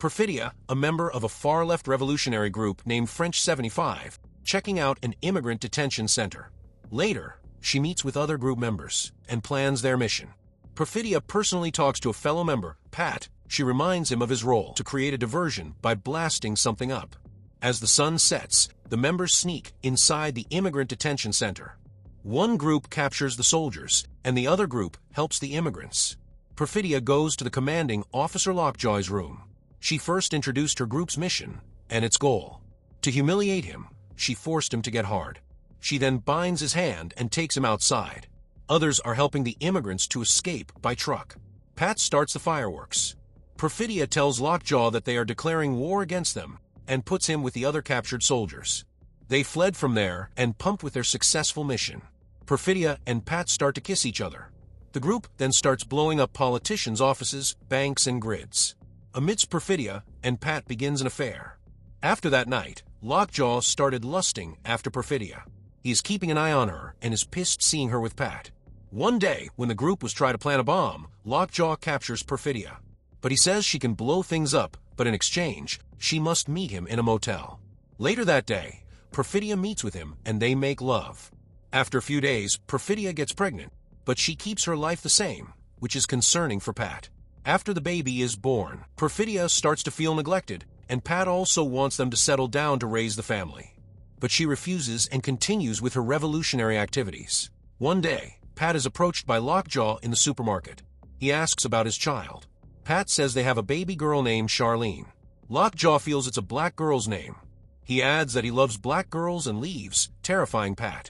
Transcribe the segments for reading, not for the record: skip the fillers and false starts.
Perfidia, a member of a far-left revolutionary group named French 75, checking out an immigrant detention center. Later, she meets with other group members and plans their mission. Perfidia personally talks to a fellow member, Pat. She reminds him of his role to create a diversion by blasting something up. As the sun sets, the members sneak inside the immigrant detention center. One group captures the soldiers, and the other group helps the immigrants. Perfidia goes to the commanding Officer Lockjaw's room. She first introduced her group's mission and its goal. To humiliate him, she forced him to get hard. She then binds his hand and takes him outside. Others are helping the immigrants to escape by truck. Pat starts the fireworks. Perfidia tells Lockjaw that they are declaring war against them and puts him with the other captured soldiers. They fled from there and pumped with their successful mission. Perfidia and Pat start to kiss each other. The group then starts blowing up politicians' offices, banks, and grids. Amidst Perfidia and Pat begins an affair. After that night, Lockjaw started lusting after Perfidia. He is keeping an eye on her and is pissed seeing her with Pat. One day, when the group was trying to plant a bomb, Lockjaw captures Perfidia. But he says she can blow things up, but in exchange, she must meet him in a motel. Later that day, Perfidia meets with him and they make love. After a few days, Perfidia gets pregnant, but she keeps her life the same, which is concerning for Pat. After the baby is born, Perfidia starts to feel neglected, and Pat also wants them to settle down to raise the family. But she refuses and continues with her revolutionary activities. One day, Pat is approached by Lockjaw in the supermarket. He asks about his child. Pat says they have a baby girl named Charlene. Lockjaw feels it's a black girl's name. He adds that he loves black girls and leaves, terrifying Pat.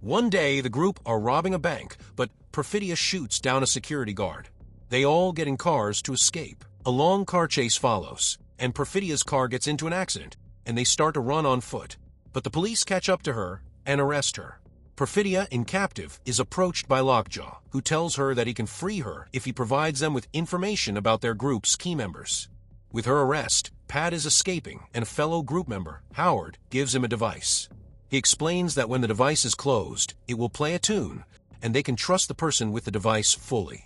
One day, the group are robbing a bank, but Perfidia shoots down a security guard. They all get in cars to escape. A long car chase follows, and Perfidia's car gets into an accident, and they start to run on foot. But the police catch up to her and arrest her. Perfidia, in captive, is approached by Lockjaw, who tells her that he can free her if he provides them with information about their group's key members. With her arrest, Pat is escaping, and a fellow group member, Howard, gives him a device. He explains that when the device is closed, it will play a tune, and they can trust the person with the device fully.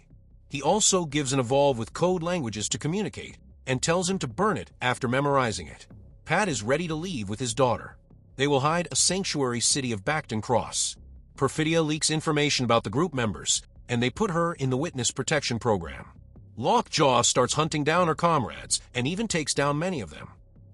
He also gives an evolve with code languages to communicate, and tells him to burn it after memorizing it. Pat is ready to leave with his daughter. They will hide a sanctuary city of Bacton Cross. Perfidia leaks information about the group members, and they put her in the witness protection program. Lockjaw starts hunting down her comrades, and even takes down many of them.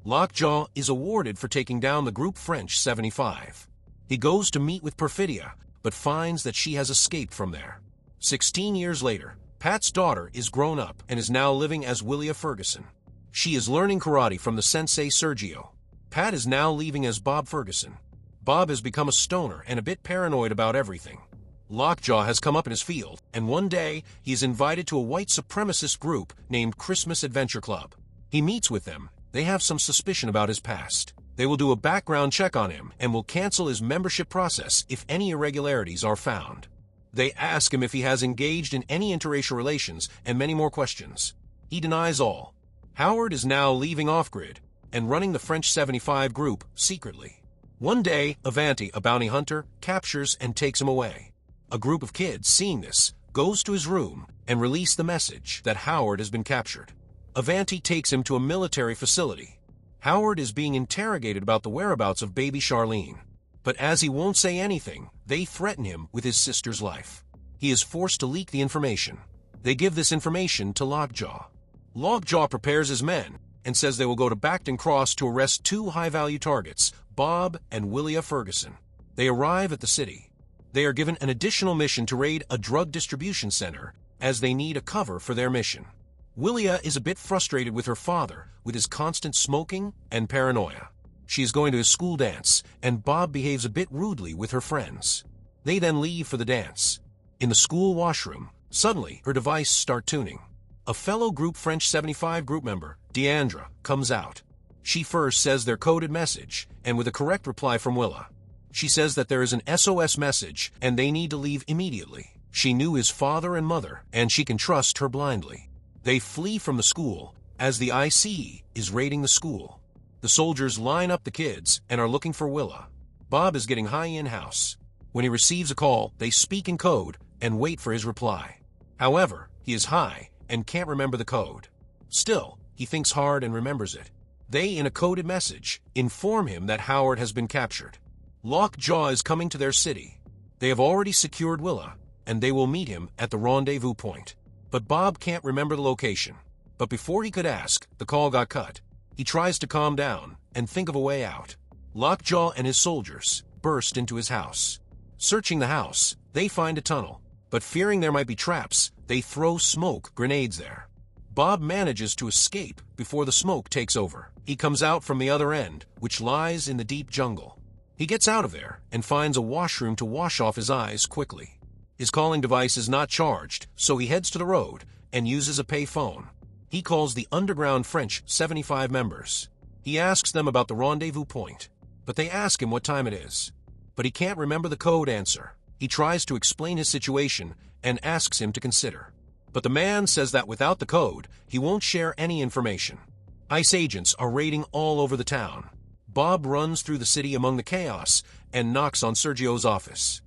Lockjaw is awarded for taking down the group French 75. He goes to meet with Perfidia, but finds that she has escaped from there. 16 years later, Pat's daughter is grown up and is now living as Willia Ferguson. She is learning karate from the sensei Sergio. Pat is now leaving as Bob Ferguson. Bob has become a stoner and a bit paranoid about everything. Lockjaw has come up in his field, and one day he is invited to a white supremacist group named Christmas Adventure Club. He meets with them. They have some suspicion about his past. They will do a background check on him and will cancel his membership process if any irregularities are found. They ask him if he has engaged in any interracial relations and many more questions. He denies all. Howard is now leaving off-grid and running the French 75 group secretly. One day, Avanti, a bounty hunter, captures and takes him away. A group of kids, seeing this, goes to his room and release the message that Howard has been captured. Avanti takes him to a military facility. Howard is being interrogated about the whereabouts of baby Charlene. But as he won't say anything, they threaten him with his sister's life. He is forced to leak the information. They give this information to Lockjaw. Lockjaw prepares his men and says they will go to Bacton Cross to arrest two high-value targets, Bob and Willia Ferguson. They arrive at the city. They are given an additional mission to raid a drug distribution center as they need a cover for their mission. Willia is a bit frustrated with her father with his constant smoking and paranoia. She is going to his school dance, and Bob behaves a bit rudely with her friends. They then leave for the dance. In the school washroom, suddenly her device starts tuning. A fellow group French 75 group member, Deandra, comes out. She first says their coded message, and with a correct reply from Willa. She says that there is an SOS message, and they need to leave immediately. She knew his father and mother, and she can trust her blindly. They flee from the school, as the IC is raiding the school. The soldiers line up the kids and are looking for Willa. Bob is getting high in-house. When he receives a call, they speak in code and wait for his reply. However, he is high and can't remember the code. Still, He thinks hard and remembers it. They, in a coded message, inform him that Howard has been captured. Lockjaw is coming to their city. They have already secured Willa, and they will meet him at the rendezvous point. But Bob can't remember the location. But before he could ask, the call got cut. He tries to calm down and think of a way out. Lockjaw and his soldiers burst into his house. Searching the house, they find a tunnel, but fearing there might be traps, they throw smoke grenades there. Bob manages to escape before the smoke takes over. He comes out from the other end, which lies in the deep jungle. He gets out of there and finds a washroom to wash off his eyes quickly. His calling device is not charged, so he heads to the road and uses a pay phone. He calls the underground French 75 members. He asks them about the rendezvous point, but they ask him what time it is. But he can't remember the code answer. He tries to explain his situation and asks him to consider. But the man says that without the code, he won't share any information. ICE agents are raiding all over the town. Bob runs through the city among the chaos and knocks on Sergio's office.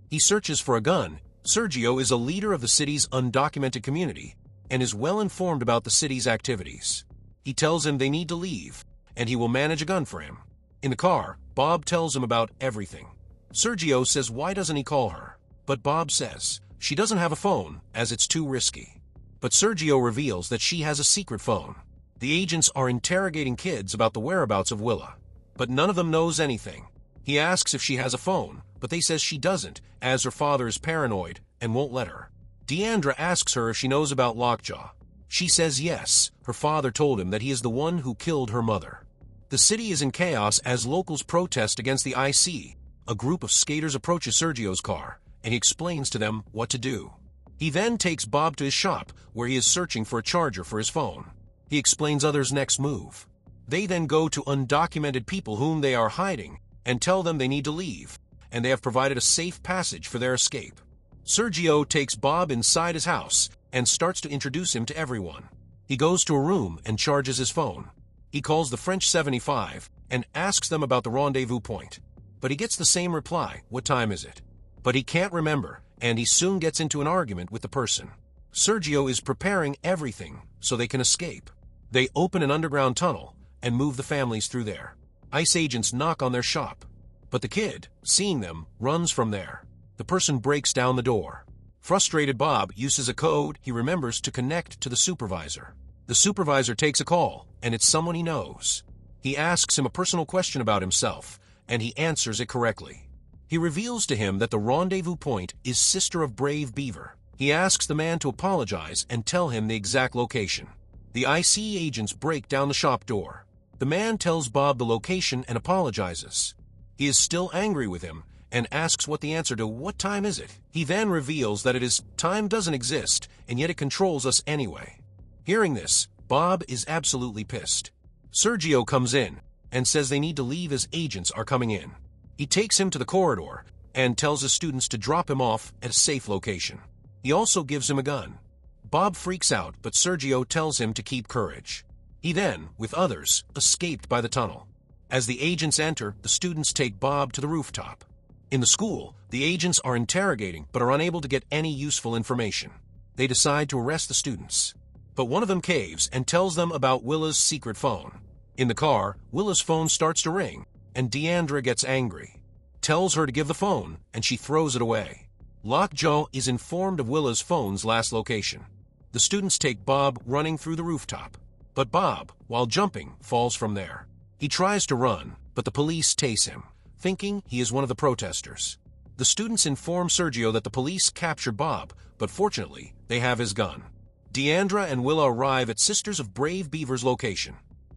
He searches for a gun. Sergio is a leader of the city's undocumented community and is well informed about the city's activities. He tells him they need to leave, and he will manage a gun for him. In the car, Bob tells him about everything. Sergio says why doesn't he call her? But Bob says she doesn't have a phone, as it's too risky. But Sergio reveals that she has a secret phone. The agents are interrogating kids about the whereabouts of Willa, but none of them knows anything. He asks if she has a phone, but they says she doesn't, as her father is paranoid and won't let her. Deandra asks her if she knows about Lockjaw. She says yes, her father told him that he is the one who killed her mother. The city is in chaos as locals protest against the IC. A group of skaters approaches Sergio's car, and he explains to them what to do. He then takes Bob to his shop, where he is searching for a charger for his phone. He explains others' next move. They then go to undocumented people whom they are hiding and tell them they need to leave, and they have provided a safe passage for their escape. Sergio takes Bob inside his house and starts to introduce him to everyone. He goes to a room and charges his phone. He calls the French 75 and asks them about the rendezvous point. But he gets the same reply, what time is it? But he can't remember, and he soon gets into an argument with the person. Sergio is preparing everything so they can escape. They open an underground tunnel and move the families through there. ICE agents knock on their shop, but the kid, seeing them, runs from there. The person breaks down the door. Frustrated, Bob uses a code he remembers to connect to the supervisor. The supervisor takes a call, and it's someone he knows. He asks him a personal question about himself, and he answers it correctly. He reveals to him that the rendezvous point is Sister of Brave Beaver. He asks the man to apologize and tell him the exact location. The IC agents break down the shop door. The man tells Bob the location and apologizes. He is still angry with him and asks what the answer to what time is it. He then reveals that it is time doesn't exist, and yet it controls us anyway. Hearing this, Bob is absolutely pissed. Sergio comes in and says they need to leave as agents are coming in. He takes him to the corridor and tells his students to drop him off at a safe location. He also gives him a gun. Bob freaks out, but Sergio tells him to keep courage. He then, with others, escaped by the tunnel. As the agents enter, the students take Bob to the rooftop. In the school, the agents are interrogating but are unable to get any useful information. They decide to arrest the students. But one of them caves and tells them about Willa's secret phone. In the car, Willa's phone starts to ring, and Deandra gets angry. Tells her to give the phone, and she throws it away. Lockjaw is informed of Willa's phone's last location. The students take Bob running through the rooftop. But Bob, while jumping, falls from there. He tries to run, but the police tase him, thinking he is one of the protesters. The students inform Sergio that the police captured Bob, but fortunately, they have his gun. Deandra and Willa arrive at Sisters of Brave Beaver's location.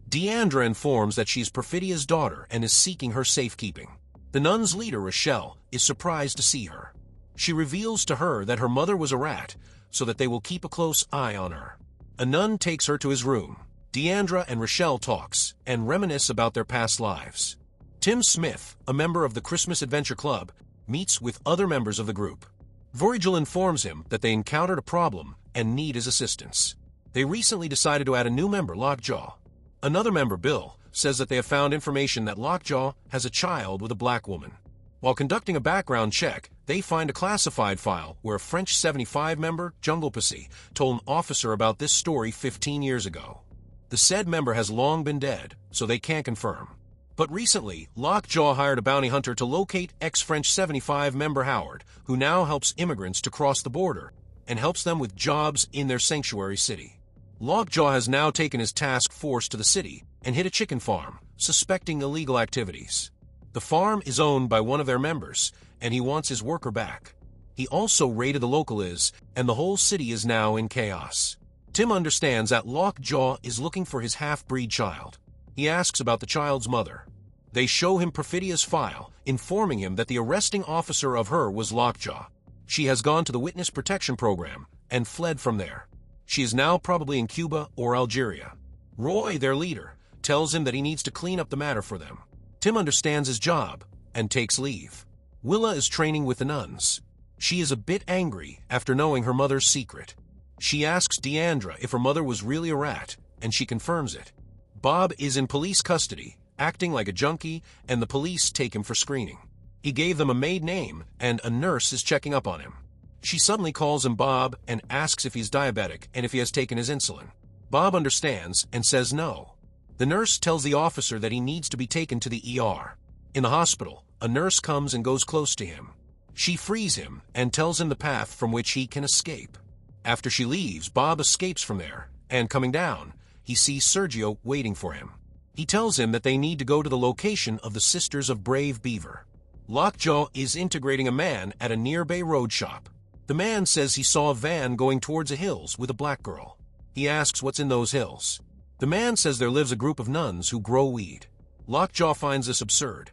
Deandra informs that she's Perfidia's daughter and is seeking her safekeeping. The nuns' leader, Rochelle, is surprised to see her. She reveals to her that her mother was a rat, so that they will keep a close eye on her. A nun takes her to his room. Deandra and Rochelle talks and reminisce about their past lives. Tim Smith, a member of the Christmas Adventure Club, meets with other members of the group. Virgil informs him that they encountered a problem and need his assistance. They recently decided to add a new member, Lockjaw. Another member, Bill, says that they have found information that Lockjaw has a child with a black woman. While conducting a background check, they find a classified file where a French 75 member, Jungle Pussy, told an officer about this story 15 years ago. The said member has long been dead, so they can't confirm. But recently, Lockjaw hired a bounty hunter to locate ex-French 75 member Howard, who now helps immigrants to cross the border and helps them with jobs in their sanctuary city. Lockjaw has now taken his task force to the city and hit a chicken farm, suspecting illegal activities. The farm is owned by one of their members, and he wants his worker back. He also raided the locals, and the whole city is now in chaos. Tim understands that Lockjaw is looking for his half-breed child. He asks about the child's mother. They show him Perfidia's file, informing him that the arresting officer of her was Lockjaw. She has gone to the Witness Protection Program and fled from there. She is now probably in Cuba or Algeria. Roy, their leader, tells him that he needs to clean up the matter for them. Tim understands his job and takes leave. Willa is training with the nuns. She is a bit angry after knowing her mother's secret. She asks Deandra if her mother was really a rat, and she confirms it. Bob is in police custody, acting like a junkie, and the police take him for screening. He gave them a maid name, and a nurse is checking up on him. She suddenly calls him Bob and asks if he's diabetic and if he has taken his insulin. Bob understands and says no. The nurse tells the officer that he needs to be taken to the ER. In the hospital, a nurse comes and goes close to him. She frees him and tells him the path from which he can escape. After she leaves, Bob escapes from there, and coming down, he sees Sergio waiting for him. He tells him that they need to go to the location of the Sisters of Brave Beaver. Lockjaw is integrating a man at a nearby road shop. The man says he saw a van going towards the hills with a black girl. He asks what's in those hills. The man says there lives a group of nuns who grow weed. Lockjaw finds this absurd.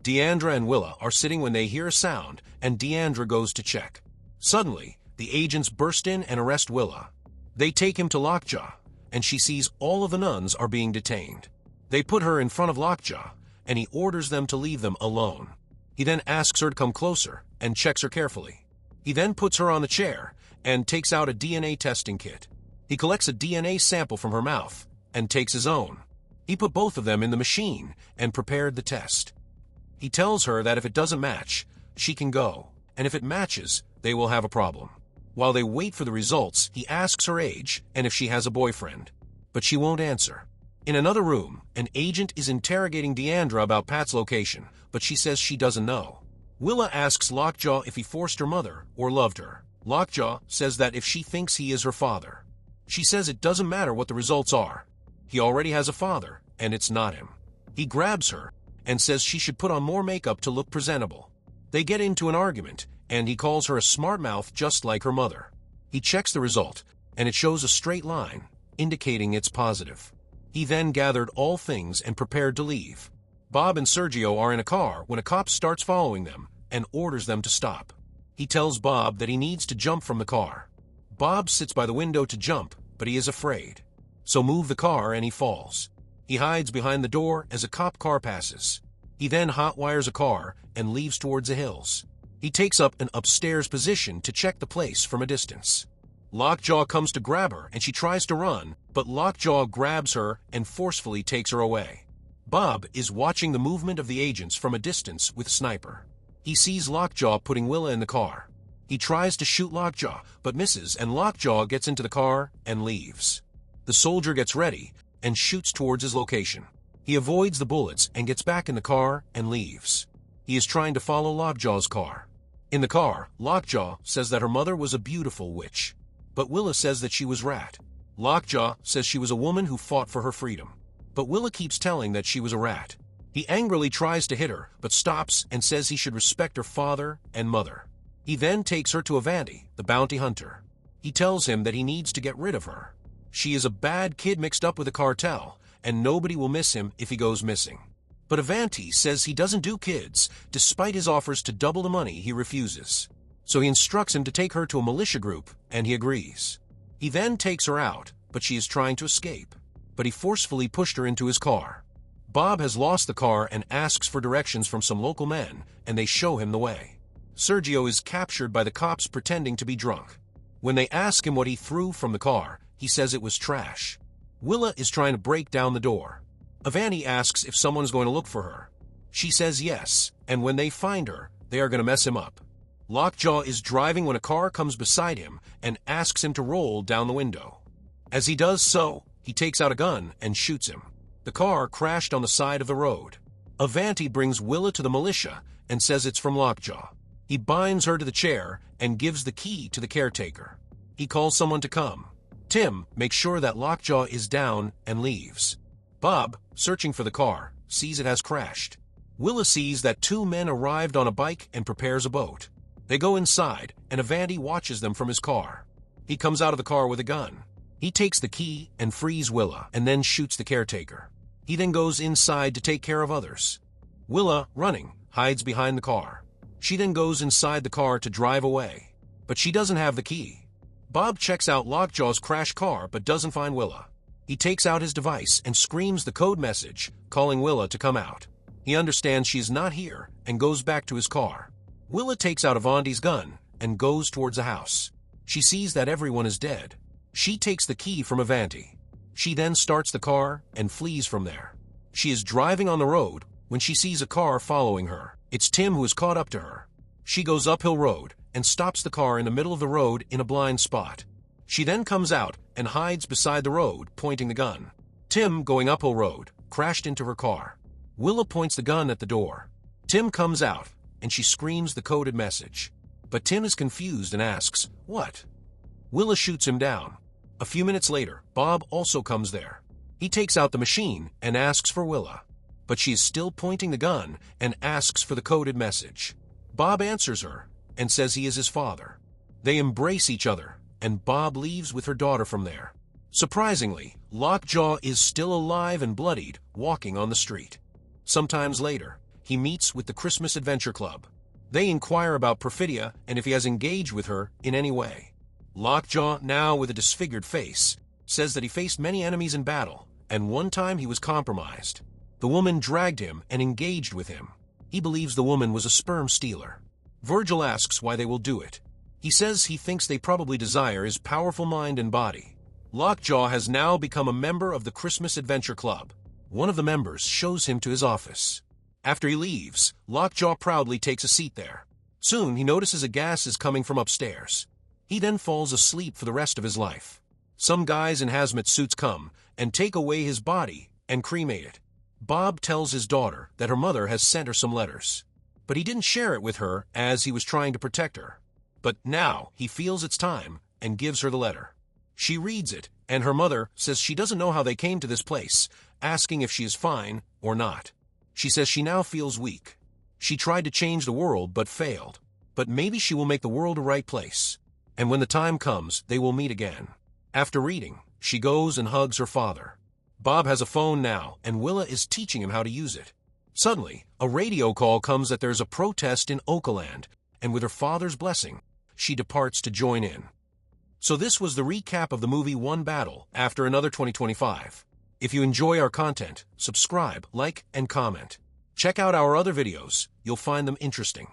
Deandra and Willa are sitting when they hear a sound, and Deandra goes to check. Suddenly, the agents burst in and arrest Willa. They take him to Lockjaw, and she sees all of the nuns are being detained. They put her in front of Lockjaw, and he orders them to leave them alone. He then asks her to come closer and checks her carefully. He then puts her on the chair and takes out a DNA testing kit. He collects a DNA sample from her mouth and takes his own. He put both of them in the machine and prepared the test. He tells her that if it doesn't match, she can go, and if it matches, they will have a problem. While they wait for the results, he asks her age and if she has a boyfriend, but she won't answer. In another room, an agent is interrogating Deandra about Pat's location, but she says she doesn't know. Willa asks Lockjaw if he forced her mother or loved her. Lockjaw says that if she thinks he is her father. She says it doesn't matter what the results are. He already has a father, and it's not him. He grabs her and says she should put on more makeup to look presentable. They get into an argument, and he calls her a smart mouth just like her mother. He checks the result, and it shows a straight line, indicating it's positive. He then gathered all things and prepared to leave. Bob and Sergio are in a car when a cop starts following them and orders them to stop. He tells Bob that he needs to jump from the car. Bob sits by the window to jump, but he is afraid. So move the car and he falls. He hides behind the door as a cop car passes. He then hotwires a car and leaves towards the hills. He takes up an upstairs position to check the place from a distance. Lockjaw comes to grab her and she tries to run, but Lockjaw grabs her and forcefully takes her away. Bob is watching the movement of the agents from a distance with Sniper. He sees Lockjaw putting Willa in the car. He tries to shoot Lockjaw, but misses, and Lockjaw gets into the car and leaves. The soldier gets ready and shoots towards his location. He avoids the bullets and gets back in the car and leaves. He is trying to follow Lockjaw's car. In the car, Lockjaw says that her mother was a beautiful witch, but Willa says that she was Rat. Lockjaw says she was a woman who fought for her freedom, but Willa keeps telling that she was a rat. He angrily tries to hit her, but stops and says he should respect her father and mother. He then takes her to Avanti, the bounty hunter. He tells him that he needs to get rid of her. She is a bad kid mixed up with a cartel, and nobody will miss him if he goes missing. But Avanti says he doesn't do kids. Despite his offers to double the money, he refuses. So he instructs him to take her to a militia group, and he agrees. He then takes her out, but she is trying to escape. But he forcefully pushed her into his car. Bob has lost the car and asks for directions from some local men, and they show him the way. Sergio is captured by the cops pretending to be drunk. When they ask him what he threw from the car, he says it was trash. Willa is trying to break down the door. Avanti asks if someone is going to look for her. She says yes, and when they find her, they are going to mess him up. Lockjaw is driving when a car comes beside him and asks him to roll down the window. As he does so, he He takes out a gun and shoots him. The car crashed on the side of the road. Avanti brings Willa to the militia and says it's from Lockjaw. He binds her to the chair and gives the key to the caretaker. He calls someone to come. Tim makes sure that Lockjaw is down and leaves. Bob, searching for the car, sees it has crashed. Willa sees that two men arrived on a bike and prepares a boat. They go inside, and Avanti watches them from his car. He comes out of the car with a gun. He takes the key and frees Willa, and then shoots the caretaker. He then goes inside to take care of others. Willa, running, hides behind the car. She then goes inside the car to drive away, but she doesn't have the key. Bob checks out Lockjaw's crashed car but doesn't find Willa. He takes out his device and screams the code message, calling Willa to come out. He understands she is not here and goes back to his car. Willa takes out Avanti's gun and goes towards the house. She sees that everyone is dead. She takes the key from Avanti. She then starts the car and flees from there. She is driving on the road when she sees a car following her. It's Tim who has caught up to her. She goes uphill road and stops the car in the middle of the road in a blind spot. She then comes out and hides beside the road, pointing the gun. Tim, going uphill road, crashed into her car. Willa points the gun at the door. Tim comes out, and she screams the coded message. But Tim is confused and asks, "What?" Willa shoots him down. A few minutes later, Bob also comes there. He takes out the machine and asks for Willa. But she is still pointing the gun and asks for the coded message. Bob answers her and says he is his father. They embrace each other, and Bob leaves with her daughter from there. Surprisingly, Lockjaw is still alive and bloodied, walking on the street. Sometimes later, he meets with the Christmas Adventure Club. They inquire about Perfidia and if he has engaged with her in any way. Lockjaw, now with a disfigured face, says that he faced many enemies in battle, and one time he was compromised. The woman dragged him and engaged with him. He believes the woman was a sperm stealer. Virgil asks why they will do it. He says he thinks they probably desire his powerful mind and body. Lockjaw has now become a member of the Christmas Adventure Club. One of the members shows him to his office. After he leaves, Lockjaw proudly takes a seat there. Soon he notices a gas is coming from upstairs. He then falls asleep for the rest of his life. Some guys in hazmat suits come and take away his body and cremate it. Bob tells his daughter that her mother has sent her some letters, but he didn't share it with her as he was trying to protect her. But now he feels it's time and gives her the letter. She reads it, and her mother says she doesn't know how they came to this place, asking if she is fine or not. She says she now feels weak. She tried to change the world but failed. But maybe she will make the world a right place. And when the time comes, they will meet again. After reading, she goes and hugs her father. Bob has a phone now, and Willa is teaching him how to use it. Suddenly, a radio call comes that there's a protest in Oakaland, and with her father's blessing, she departs to join in. So this was the recap of the movie One Battle After Another 2025. If you enjoy our content, subscribe, like, and comment. Check out our other videos. You'll find them interesting.